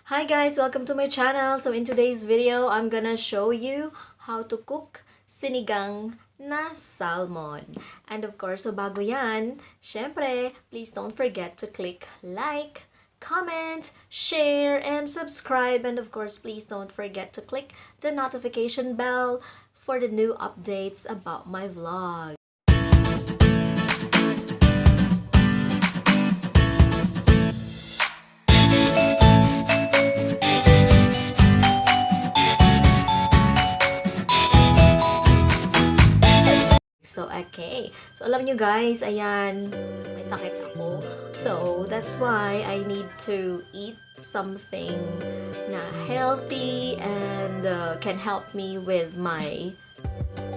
Hi guys! Welcome to my channel. So in today's video, I'm gonna show you how to cook sinigang na salmon. And of course, so bago yan, syempre, please don't forget to click like, comment, share, and subscribe. And of course, please don't forget to click the notification bell for the new updates about my vlog. So, okay. So, alam nyo guys, ayan, may sakit ako. So, that's why I need to eat something na healthy and can help me with my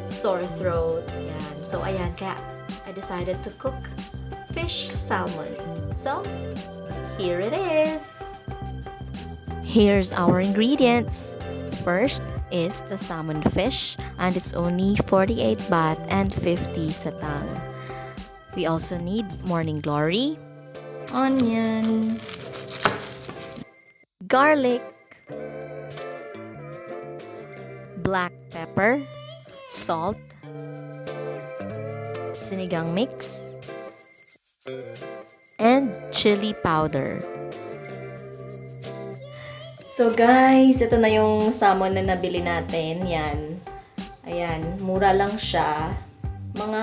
sore throat. Ayan. So, ayan, kaya I decided to cook fish salmon. So, here it is. Here's our ingredients. First is the salmon fish, and it's only 48 baht and 50 satang. We also need morning glory, onion, garlic, black pepper, salt, sinigang mix, and chili powder. So guys, ito na yung salmon na nabili natin. Yan. Ayan, mura lang siya. Mga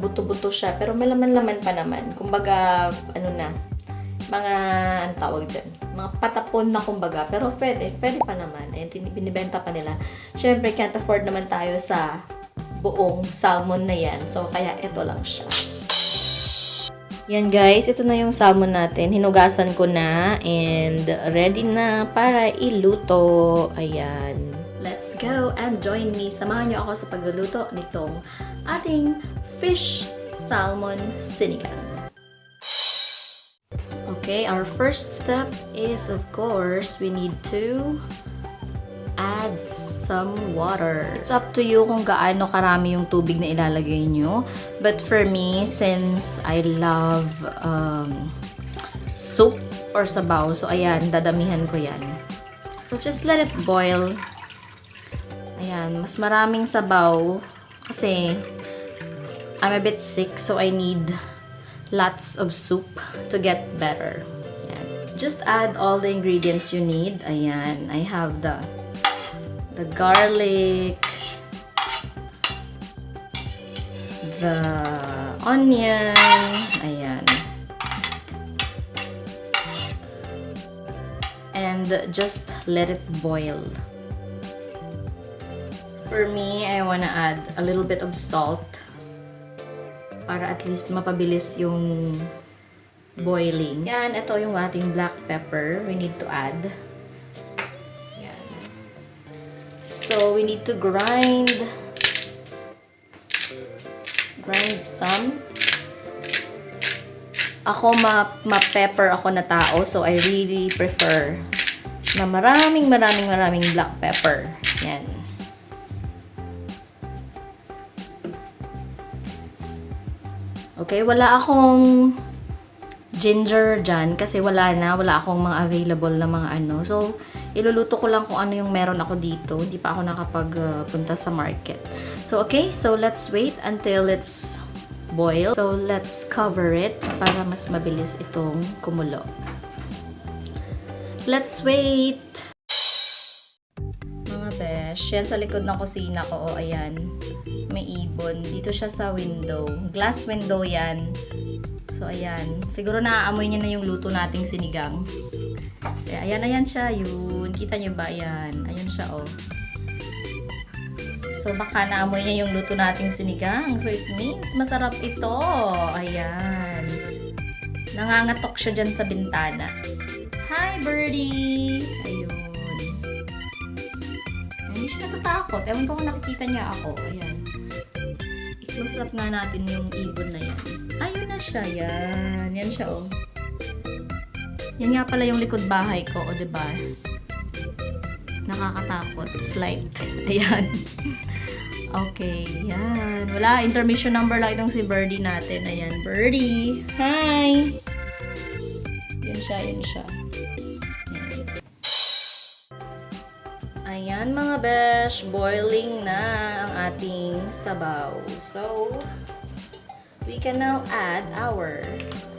buto-buto siya, pero may laman-laman pa naman. Kumbaga, ano na, mga, ano tawag dyan? Mga patapon na kumbaga. Pero pwede pa naman. Ayan, binibenta pa nila. Syempre, can't afford naman tayo sa buong salmon na yan. So, kaya ito lang siya. Yan guys, ito na yung salmon natin. Hinugasan ko na and ready na para iluto. Ayan. Let's go and join me. Samahan niyo ako sa pagluluto nitong ating fish salmon sinigang. Okay, our first step is of course we need to add some water. It's up to you kung gaano karami yung tubig na ilalagay nyo. But for me, since I love soup or sabaw, so ayan, dadamihan ko yan. So just let it boil. Ayan, mas maraming sabaw kasi I'm a bit sick, so I need lots of soup to get better. Ayan. Just add all the ingredients you need. Ayan, I have the garlic, the onion, ayan. And just let it boil. For me, I wanna add a little bit of salt para at least mapabilis yung boiling. Yan, ito yung ating black pepper we need to add. So, we need to grind some. Ako, ma-pepper ako na tao. So, I really prefer na maraming black pepper. Yan. Okay, wala akong ginger dyan kasi wala akong mga available na mga ano. So, iluluto ko lang kung ano yung meron ako dito. Hindi pa ako nakapagpunta sa market. So, okay. So, let's wait until it's boil. So, let's cover it para mas mabilis itong kumulo. Let's wait. Mga besh. Yan sa likod ng kusina ko. O, ayan. May ibon. Dito siya sa window. Glass window yan. So, ayan. Siguro naaamoy niya na yung luto nating sinigang. Kaya, ayan siya. Yun. Kita niyo ba? Ayan. Ayan siya, oh. So, baka naamoy niya yung luto nating sinigang. So, it means masarap ito. Ayan. Nangangatok siya dyan sa bintana. Hi, birdie! Ayun. Hindi siya natatakot. Ewan ko kung nakikita niya ako. Ayan. I-close up nga natin yung ibon na yan. Ayun na siya. Yan. Yan siya, oh. Yan nga pala yung likod bahay ko, o diba? Nakakatakot. Slight. Ayan. Okay, yan. Wala, intermission number lang itong si Birdie natin. Ayan, Birdie. Hi! Yun siya, yun siya. Ayan. Ayan mga besh, boiling na ang ating sabaw. So, we can now add our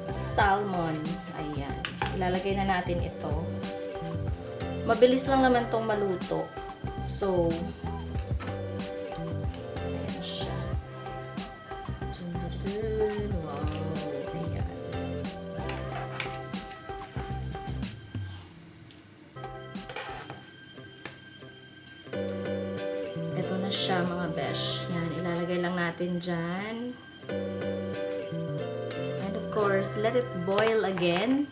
salmon. Ayan. Ilalagay na natin ito. Mabilis lang naman tong maluto. So, ayan siya. Wow. Ayan. Ito na siya mga besh. Yan, ilalagay lang natin dyan. And of course, let it boil again.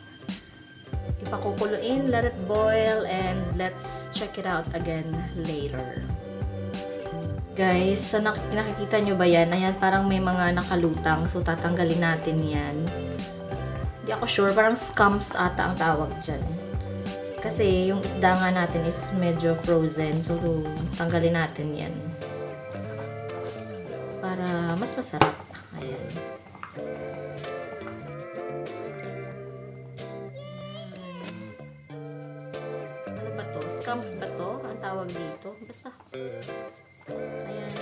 Ipakukuluin, let it boil, and let's check it out again later. Guys, sa nakikita nyo ba yan? Ayan, parang may mga nakalutang. So, tatanggalin natin yan. Hindi ako sure. Parang scums ata ang tawag dyan. Kasi yung isda nga natin is medyo frozen. So, tanggalin natin yan. Para mas masarap. Ayan. Ano ba to? Scums ba to? Ang tawag dito? Basta. Ayan.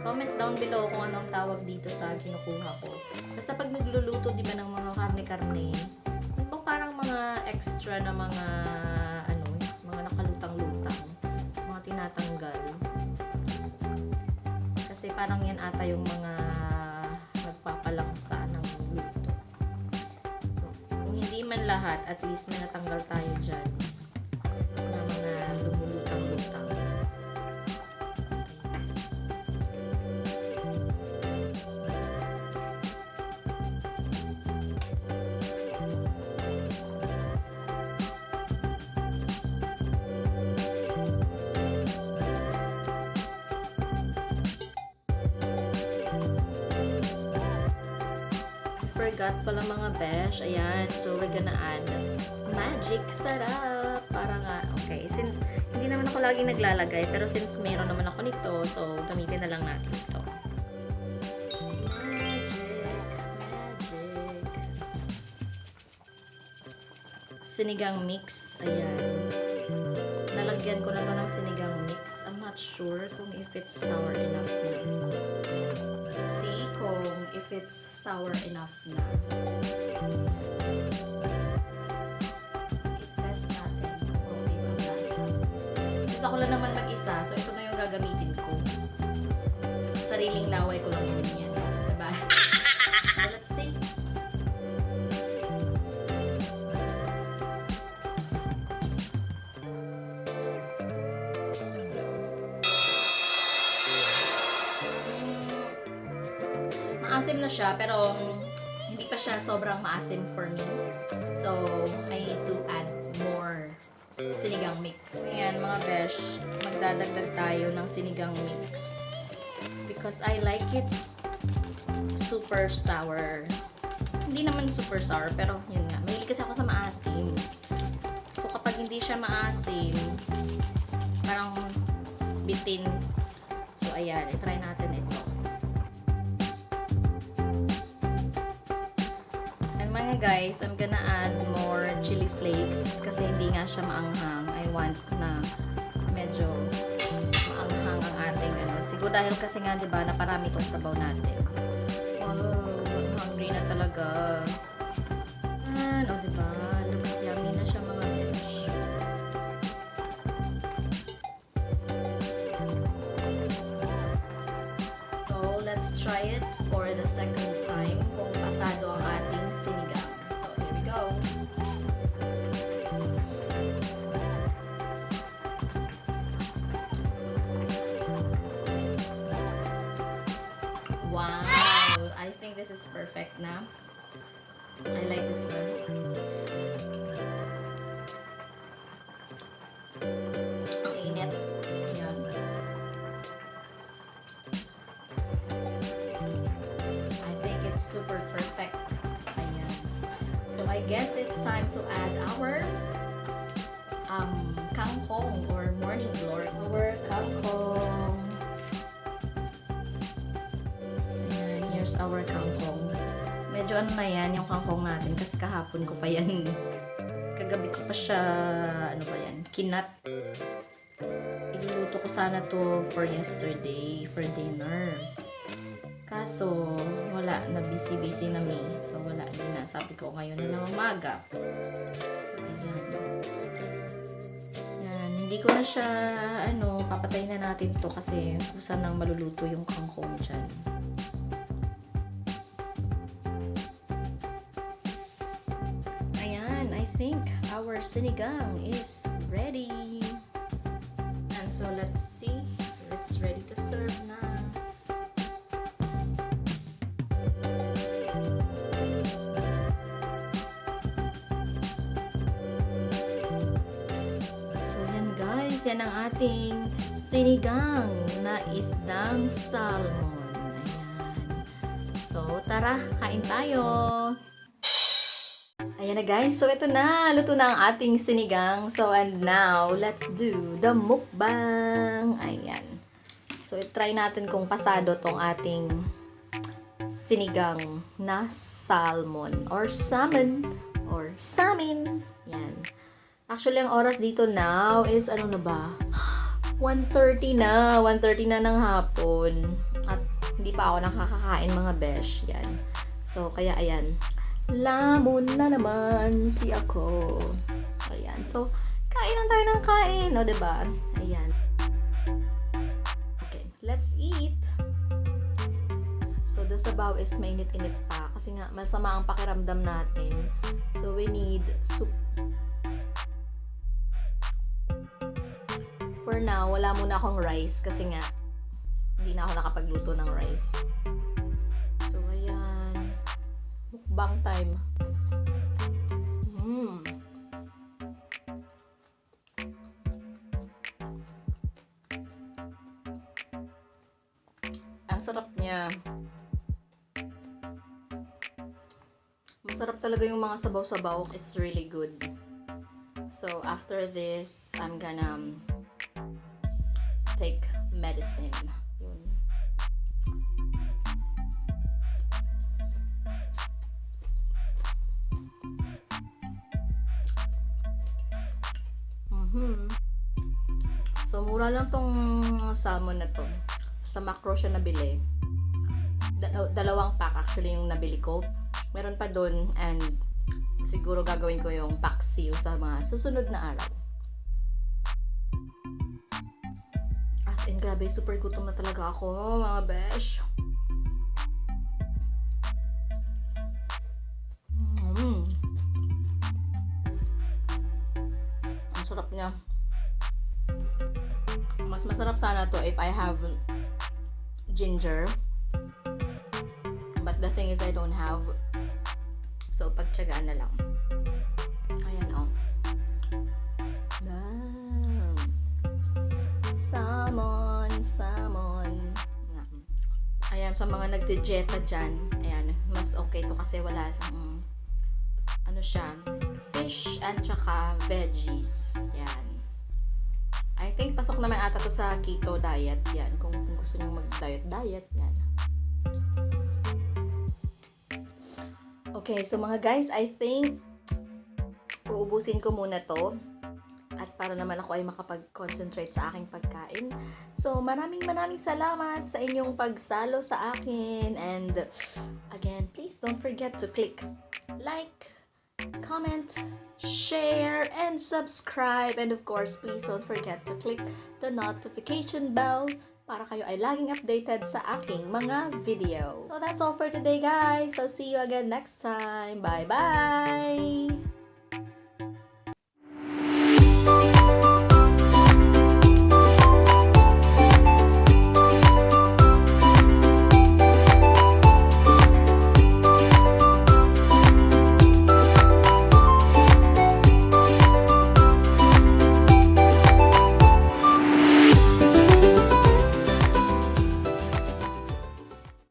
Comment down below kung anong tawag dito sa kinukuha ko. Basta pag nagluluto, di ba, ng mga karne-karne, ito parang mga extra na mga, mga nakalutang-lutang. Mga tinatanggal. Kasi parang yan ata yung mga nagpapalangsa ng luto. So, kung hindi man lahat, at least may natanggal tayo dyan na mga lumulutang-lutang. Forgot pala mga besh. Ayan. So, we're gonna add magic sarap. Para nga, okay. Since, hindi naman ako lagi naglalagay, pero since meron naman ako nito, so, gamitin na lang natin ito. Magic. Sinigang mix. Ayan. Nalagyan ko na to ng sinigang mix. I'm not sure kung if it's sour enough na. If it's sour enough na. I-test natin kung okay ba ang lasa. Since ako lang naman mag-isa, so ito na yung gagamitin ko. Sariling laway ko lang naman yan. Diba? So let's see. Maasim na siya, pero hindi pa siya sobrang maasim for me. So, I need to add more sinigang mix. Ayan, mga besh, magdadagdag tayo ng sinigang mix. Because I like it super sour. Hindi naman super sour, pero yun nga. Mahilig kasi ako sa maasim. So, kapag hindi siya maasim, parang bitin. So, ayan, itry natin ito. Mga guys, I'm gonna add more chili flakes kasi hindi nga siya maanghang. I want na medyo maanghang ang ating Siguro dahil kasi nga 'di ba, naparami tong sabaw natin. Wow, I'm hungry na talaga. Oh, 'di ba? Looks yummy na siya mga besh. So, let's try it for the second time kung pasado ang ating sinigang. So, here we go. Wow! I think this is perfect now. I like this one. Ang init. Ayan. I think it's super perfect. Ayan. So, I guess it's time to add our kangkong or morning glory. Our kangkong. Ayan, here's our kangkong. Medyo ano na yan, yung kangkong natin kasi kahapon ko pa yan. Kagabi ko pa siya, ano ba yan, kinat. Iluluto ko sana to for yesterday, for dinner. Kaso, wala. Na busy-busy na me. So, wala din na. Sabi ko ngayon na lang umaga. So, ayan. Yan. Hindi ko na siya, papatayin na natin to kasi kusa nang maluluto yung kangkong dyan. Ayan. I think our sinigang is ready. And so, let's see. It's ready to serve na. Yan ang ating sinigang na isdang salmon. Ayan. So, tara, kain tayo. Ayan na guys. So, ito na. Luto na ang ating sinigang. So, and now, let's do the mukbang. Ayan. So, try natin kung pasado tong ating sinigang na salmon or salmon or salmon. Yan. Actually, ang oras dito now is, 1:30 na. 1:30 na ng hapon. At hindi pa ako nakakakain mga besh. Yan. So, kaya ayan. Lamon na naman si ako. Ayan. So, kain lang tayo ng kain. O, diba? Ayan. Okay. Let's eat. So, the sabaw is mainit-init pa. Kasi nga, masama ang pakiramdam natin. So, we need soup. For now, wala muna akong rice kasi nga hindi na ako nakapagluto ng rice. So, ayan. Mukbang time. Ang sarap niya. Masarap talaga yung mga sabaw-sabaw. It's really good. So, after this, I'm gonna take medicine. Yun. So, mura lang tong salmon na to. Sa macro siya nabili. Dalawang pack actually yung nabili ko. Meron pa dun and siguro gagawin ko yung paksiw sa mga susunod na araw. And grabe, super gutom na talaga ako, mga besh. Ang sarap niya. Mas masarap sana to if I have ginger. But the thing is I don't have. So, pagtsagaan na lang. Ayan, oh. Salmon. Ayan, sa mga nagde-dieta dyan, ayan, mas okay to kasi wala siya, fish and tsaka veggies. Yan. I think pasok naman ata to sa keto diet. Yan, kung gusto nyo mag-diet, yan. Okay, so mga guys, I think uubusin ko muna to. At para naman ako ay makapag-concentrate sa aking pagkain. So, maraming salamat sa inyong pagsalo sa akin. And, again, please don't forget to click like, comment, share, and subscribe. And of course, please don't forget to click the notification bell para kayo ay laging updated sa aking mga video. So, that's all for today, guys. So, see you again next time. Bye-bye!